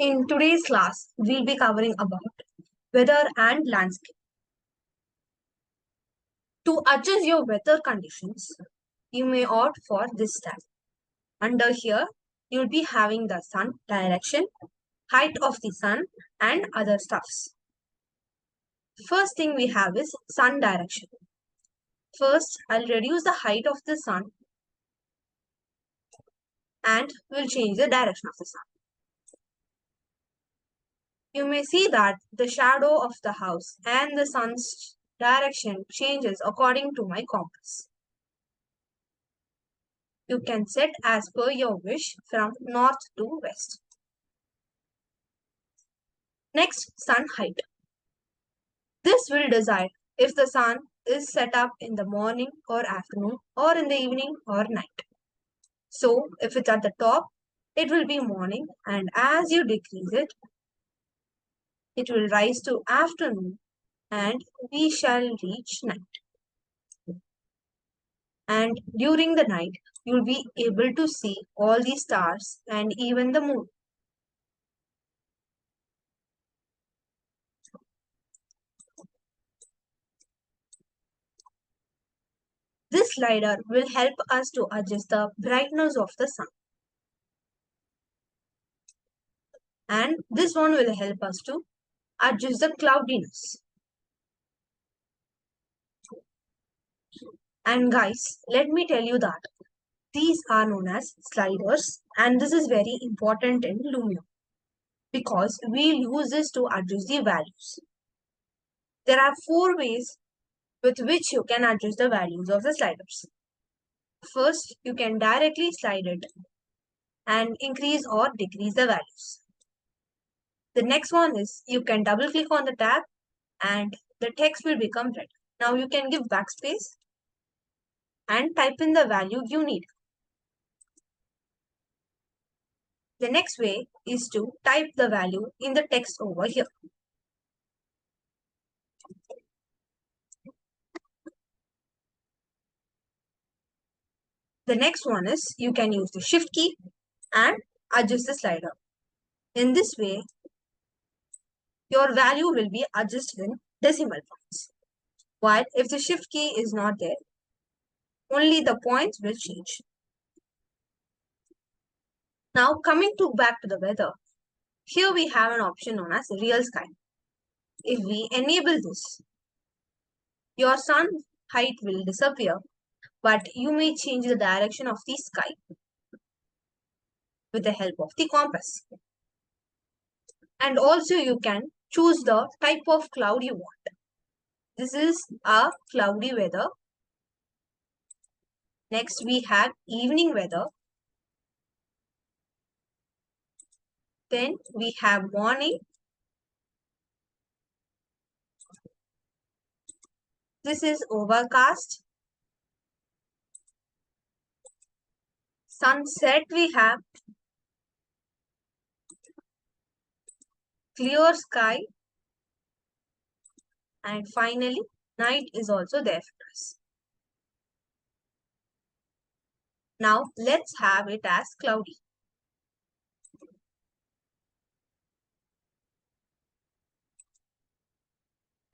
In today's class, we'll be covering about weather and landscape. To adjust your weather conditions, you may opt for this tab. Under here, you'll be having the sun direction, height of the sun, and other stuffs. First thing we have is sun direction. First, I'll reduce the height of the sun and we'll change the direction of the sun. You may see that the shadow of the house and the sun's direction changes according to my compass. You can set as per your wish from north to west. Next, sun height. This will decide if the sun is set up in the morning or afternoon or in the evening or night. So, if it's at the top, it will be morning, and as you decrease it, it will rise to afternoon and we shall reach night. And during the night, you'll be able to see all the stars and even the moon. This slider will help us to adjust the brightness of the sun. And this one will help us to adjust the cloudiness. And guys, let me tell you that these are known as sliders, and this is very important in Lumion because we use this to adjust the values. There are 4 ways with which you can adjust the values of the sliders. First, you can directly slide it and increase or decrease the values. The next one is you can double click on the tab and the text will become red. Now you can give backspace and type in the value you need. The next way is to type the value in the text over here. The next one is you can use the shift key and adjust the slider. In this way, your value will be adjusted in decimal points. While if the shift key is not there, only the points will change. Now coming back to the weather, here we have an option known as real sky. If we enable this, your sun height will disappear, but you may change the direction of the sky with the help of the compass. And also you can choose the type of cloud you want. This is a cloudy weather. Next we have evening weather. Then we have morning. This is overcast. Sunset we have. Clear sky. And finally, night is also there for us. Now, let's have it as cloudy.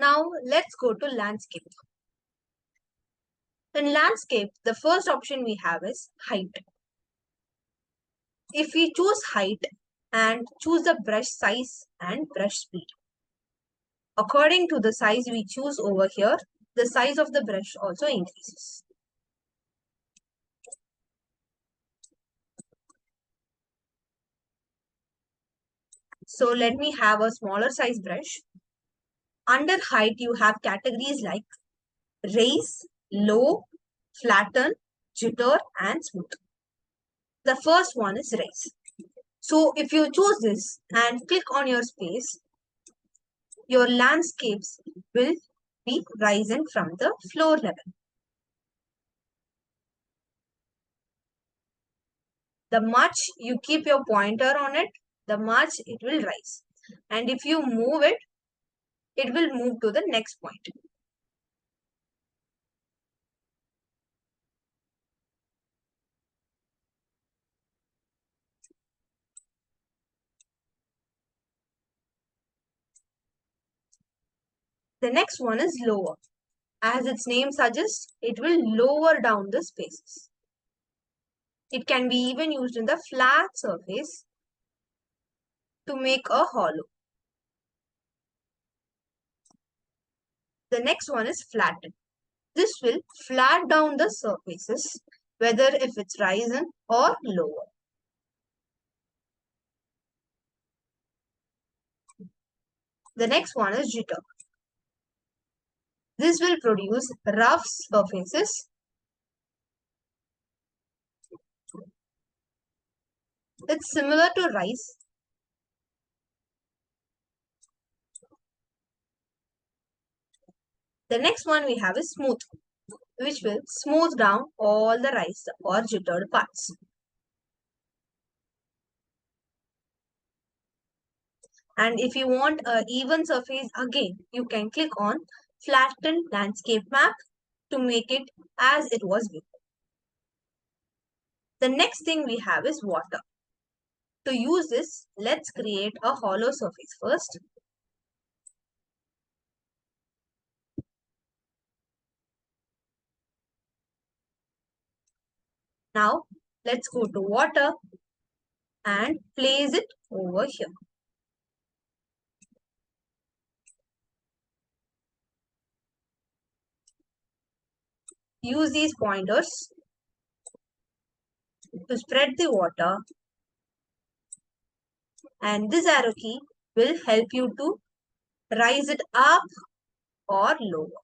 Now, let's go to landscape. In landscape, the first option we have is height. If we choose height and choose the brush size and brush speed, according to the size we choose over here, the size of the brush also increases. So let me have a smaller size brush. Under height, you have categories like raise, low, flatten, jitter, and smooth. The first one is raise. So if you choose this and click on your space, your landscapes will be rising from the floor level. The much you keep your pointer on it, the much it will rise. And if you move it, it will move to the next point. The next one is lower. As its name suggests, it will lower down the spaces. It can be even used in the flat surface to make a hollow. The next one is flatten. This will flat down the surfaces, whether if it's risen or lower. The next one is jitter. This will produce rough surfaces. It's similar to rise. The next one we have is smooth, which will smooth down all the rise or jittered parts. And if you want an even surface again, you can click on flatten landscape map to make it as it was before. The next thing we have is water. To use this, let's create a hollow surface first. Now, let's go to water and place it over here. Use these pointers to spread the water, and this arrow key will help you to rise it up or lower.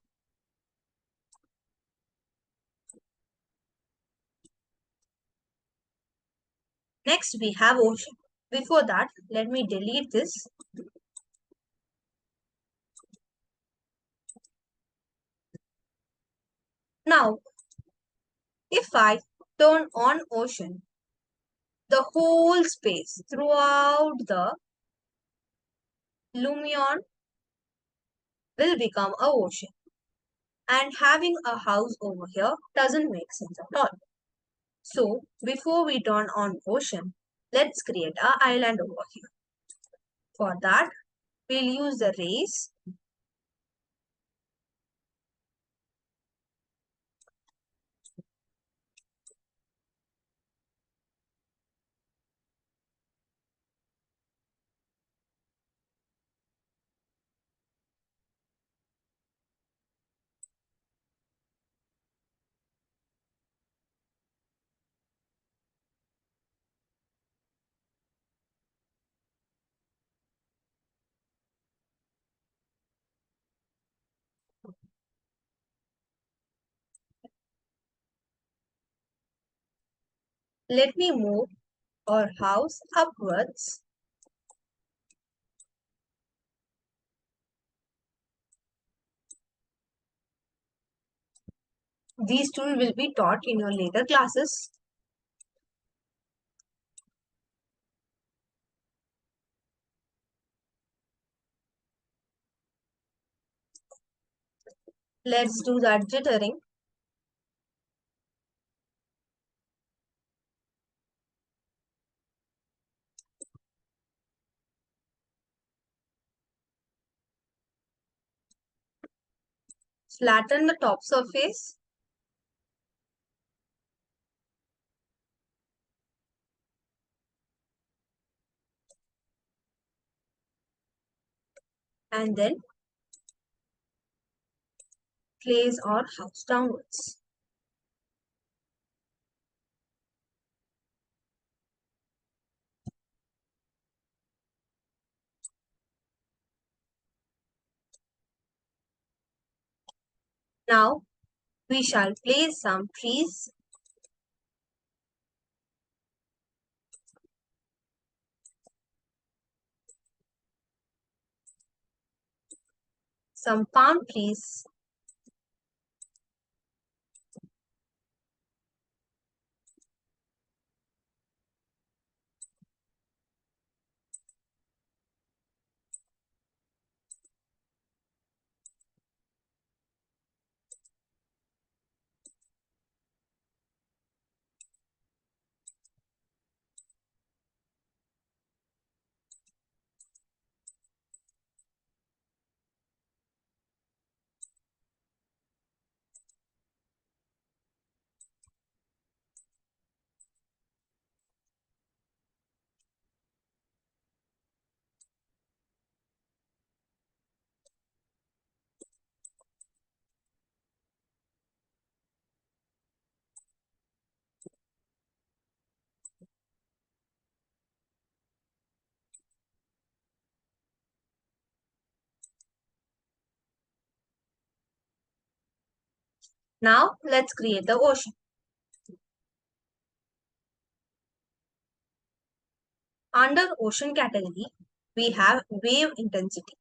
Next, we have ocean. Before that, let me delete this. Now, if I turn on ocean, the whole space throughout the Lumion will become a ocean. And having a house over here doesn't make sense at all. So, before we turn on ocean, let's create an island over here. For that, we'll use the rays. Let me move our house upwards. These two will be taught in your later classes. Let's do that jittering. Flatten the top surface. And then place our house downwards. Now, we shall place some trees. Some palm trees. Now let's create the ocean. Under ocean category, we have wave intensity.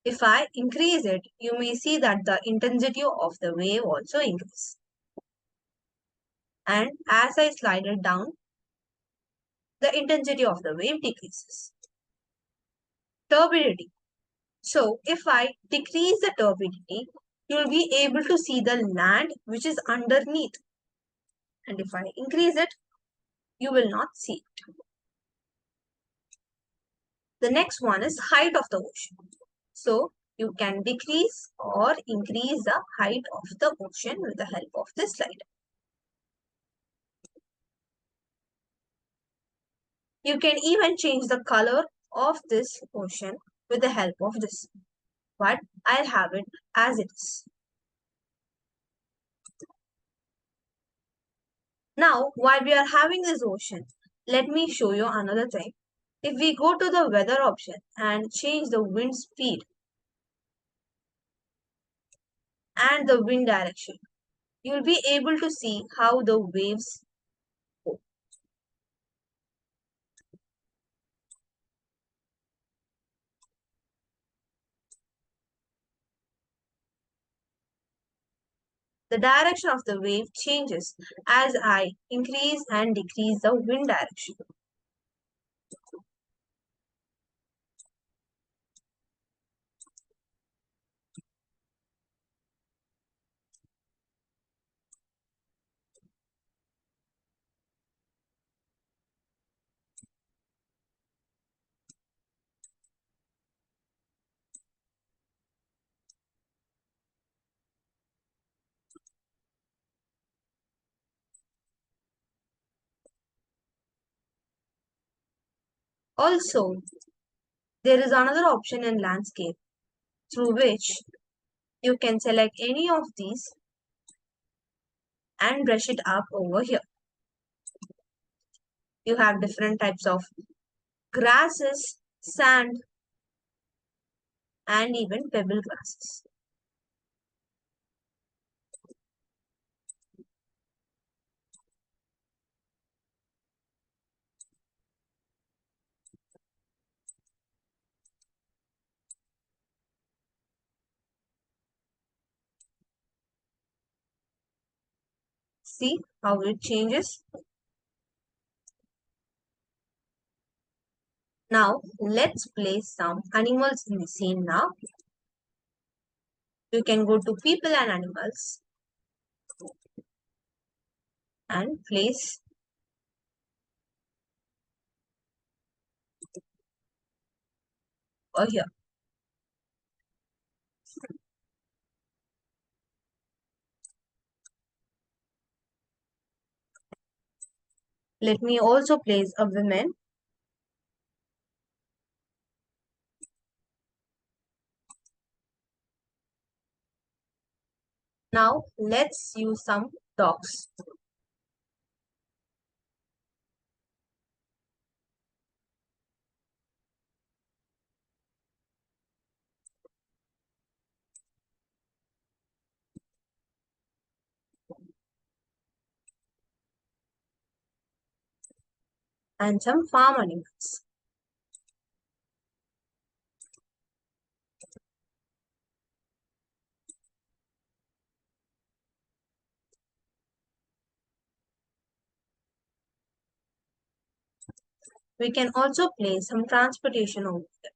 If I increase it, you may see that the intensity of the wave also increases. And as I slide it down, the intensity of the wave decreases. Turbidity. So if I decrease the turbidity, you will be able to see the land which is underneath. And if I increase it, you will not see it. The next one is height of the ocean. So you can decrease or increase the height of the ocean with the help of this slider. You can even change the color of this ocean with the help of this. But I'll have it as it is. Now, while we are having this ocean, let me show you another thing. If we go to the weather option and change the wind speed and the wind direction, you'll be able to see how the waves go. The direction of the wave changes as I increase and decrease the wind direction. Also, there is another option in landscape through which you can select any of these and brush it up over here. You have different types of grasses, sand, and even pebble grasses. See how it changes? Now, let's place some animals in the scene now. You can go to people and animals and place over here. Let me also place a woman. Now, let's use some dogs. And some farm animals. We can also place some transportation over here.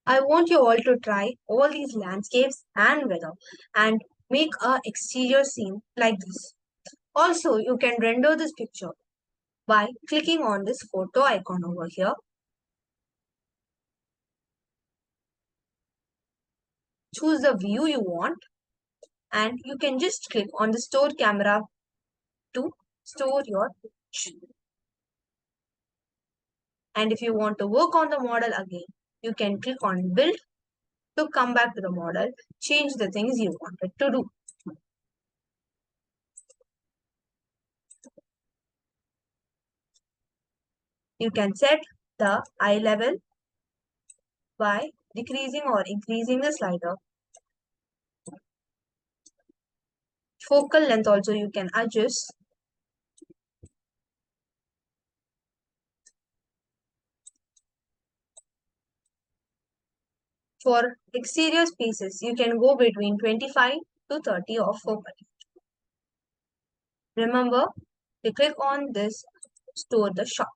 I want you all to try all these landscapes and weather and make a exterior scene like this. Also, you can render this picture by clicking on this photo icon over here. choose the view you want, and you can just click on the store camera to store your image. And if you want to work on the model again, you can click on build to come back to the model, change the things you wanted to do. You can set the eye level by decreasing or increasing the slider. Focal length also you can adjust. For exterior spaces, you can go between 25 to 30 of focal. Remember to click on this store the shot.